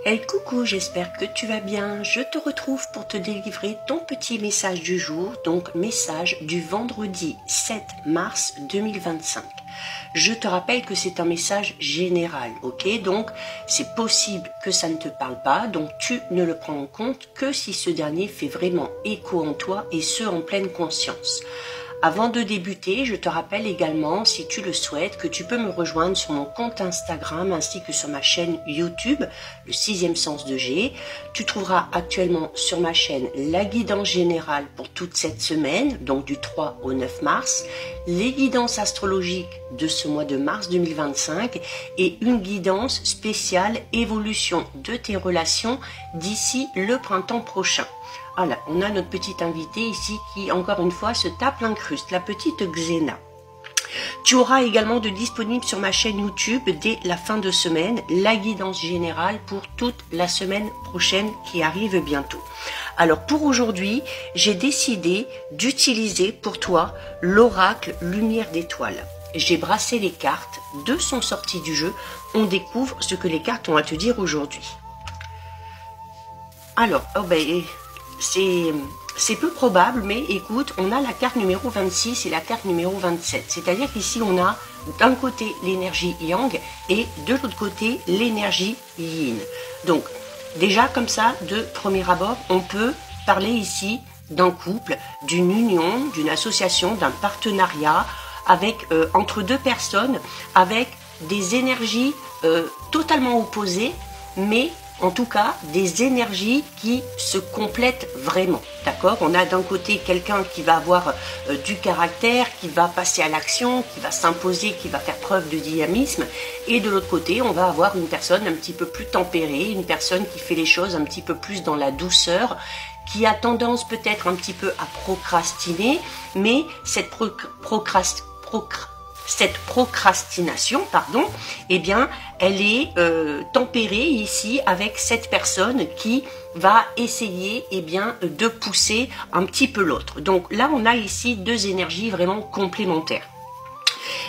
Hey coucou, j'espère que tu vas bien. Je te retrouve pour te délivrer ton petit message du jour, donc message du vendredi 7 mars 2025. Je te rappelle que c'est un message général, ok? Donc c'est possible que ça ne te parle pas, donc tu ne le prends en compte que si ce dernier fait vraiment écho en toi et ce en pleine conscience. Avant de débuter, je te rappelle également, si tu le souhaites, que tu peux me rejoindre sur mon compte Instagram ainsi que sur ma chaîne YouTube, le 6e sens de G. Tu trouveras actuellement sur ma chaîne la guidance générale pour toute cette semaine, donc du 3 au 9 mars, les guidances astrologiques de ce mois de mars 2025 et une guidance spéciale évolution de tes relations d'ici le printemps prochain. Voilà, on a notre petite invitée ici qui, encore une fois, se tape l'incruste, la petite Xena. Tu auras également de disponible sur ma chaîne YouTube, dès la fin de semaine, la guidance générale pour toute la semaine prochaine qui arrive bientôt. Alors pour aujourd'hui, j'ai décidé d'utiliser pour toi l'oracle Lumière d'étoiles. J'ai brassé les cartes, deux sont sorties du jeu, on découvre ce que les cartes ont à te dire aujourd'hui. Alors, c'est peu probable, mais écoute, on a la carte numéro 26 et la carte numéro 27. C'est-à-dire qu'ici, on a d'un côté l'énergie Yang et de l'autre côté l'énergie Yin. Donc, déjà comme ça, de premier abord, on peut parler ici d'un couple, d'une union, d'une association, d'un partenariat avec entre deux personnes, avec des énergies totalement opposées, mais en tout cas, des énergies qui se complètent vraiment, d'accord? On a d'un côté quelqu'un qui va avoir du caractère, qui va passer à l'action, qui va s'imposer, qui va faire preuve de dynamisme. Et de l'autre côté, on va avoir une personne un petit peu plus tempérée, une personne qui fait les choses un petit peu plus dans la douceur, qui a tendance peut-être un petit peu à procrastiner, mais cette procrastination, eh bien, elle est tempérée ici avec cette personne qui va essayer, eh bien, de pousser un petit peu l'autre. Donc là, on a ici deux énergies vraiment complémentaires.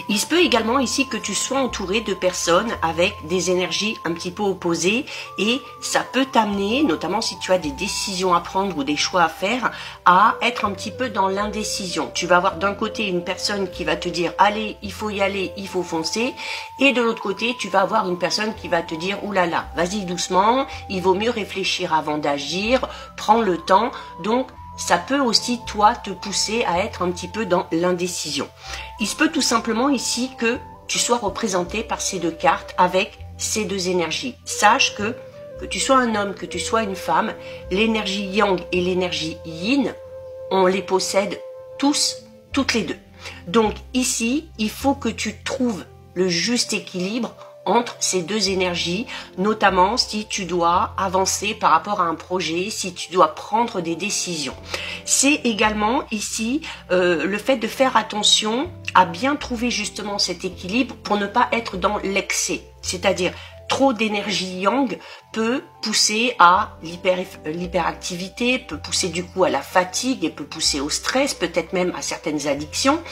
Il se peut également ici que tu sois entouré de personnes avec des énergies un petit peu opposées et ça peut t'amener, notamment si tu as des décisions à prendre ou des choix à faire, à être un petit peu dans l'indécision. Tu vas avoir d'un côté une personne qui va te dire « Allez, il faut y aller, il faut foncer » et de l'autre côté, tu vas avoir une personne qui va te dire « Ouh là là, vas-y doucement, il vaut mieux réfléchir avant d'agir, prends le temps. » Donc, ça peut aussi, toi, te pousser à être un petit peu dans l'indécision. Il se peut tout simplement ici que tu sois représenté par ces deux cartes avec ces deux énergies. Sache que tu sois un homme, que tu sois une femme, l'énergie Yang et l'énergie Yin, on les possède tous, toutes les deux. Donc ici, il faut que tu trouves le juste équilibre entre ces deux énergies, notamment si tu dois avancer par rapport à un projet, si tu dois prendre des décisions. C'est également ici le fait de faire attention à bien trouver justement cet équilibre pour ne pas être dans l'excès. C'est-à-dire, trop d'énergie Yang peut pousser à l'hyperactivité, peut pousser du coup à la fatigue et peut pousser au stress, peut-être même à certaines addictions.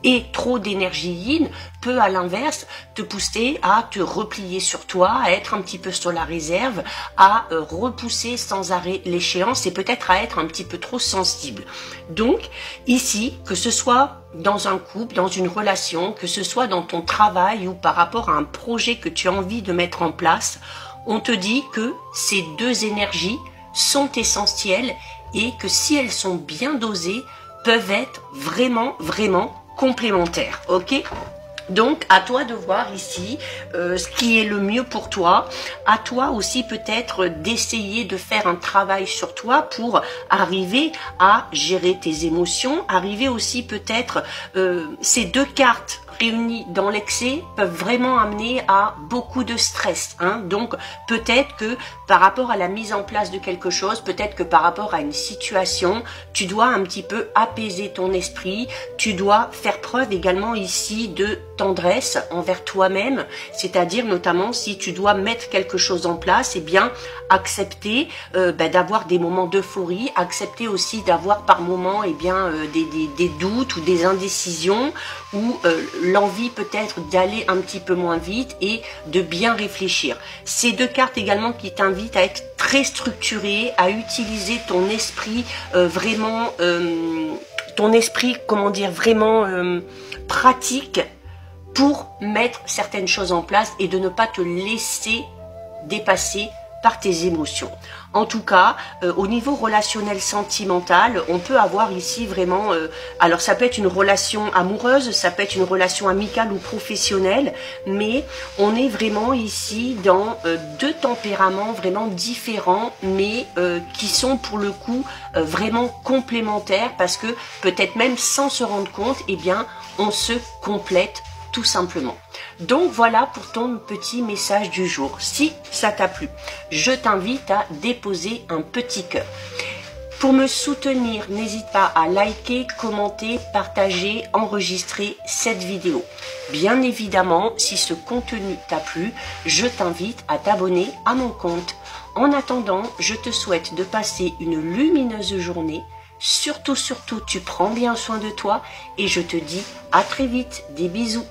Et trop d'énergie Yin peut à l'inverse te pousser à te replier sur toi, à être un petit peu sur la réserve, à repousser sans arrêt l'échéance et peut-être à être un petit peu trop sensible. Donc ici, que ce soit dans un couple, dans une relation, que ce soit dans ton travail ou par rapport à un projet que tu as envie de mettre en place, on te dit que ces deux énergies sont essentielles et que si elles sont bien dosées, peuvent être vraiment complémentaires, ok? Donc, à toi de voir ici ce qui est le mieux pour toi. À toi aussi peut-être d'essayer de faire un travail sur toi pour arriver à gérer tes émotions. Arriver aussi peut-être ces deux cartes réunies dans l'excès peuvent vraiment amener à beaucoup de stress. Donc, peut-être que par rapport à la mise en place de quelque chose, peut-être que par rapport à une situation, tu dois un petit peu apaiser ton esprit. Tu dois faire preuve également ici de tendresse envers toi-même, c'est-à-dire notamment si tu dois mettre quelque chose en place, eh bien accepter d'avoir des moments d'euphorie, accepter aussi d'avoir par moments des doutes ou des indécisions ou l'envie peut-être d'aller un petit peu moins vite et de bien réfléchir. Ces deux cartes également qui t'invitent à être très structuré, à utiliser ton esprit vraiment, ton esprit, comment dire, vraiment pratique pour mettre certaines choses en place et de ne pas te laisser dépasser par tes émotions. En tout cas, au niveau relationnel sentimental, on peut avoir ici vraiment, alors ça peut être une relation amoureuse, ça peut être une relation amicale ou professionnelle, mais on est vraiment ici dans deux tempéraments vraiment différents, mais qui sont pour le coup vraiment complémentaires, parce que peut-être même sans se rendre compte, eh bien, on se complète tout simplement. Donc voilà pour ton petit message du jour. Si ça t'a plu, je t'invite à déposer un petit cœur. Pour me soutenir, n'hésite pas à liker, commenter, partager, enregistrer cette vidéo. Bien évidemment, si ce contenu t'a plu, je t'invite à t'abonner à mon compte. En attendant, je te souhaite de passer une lumineuse journée. Surtout, tu prends bien soin de toi et je te dis à très vite. Des bisous.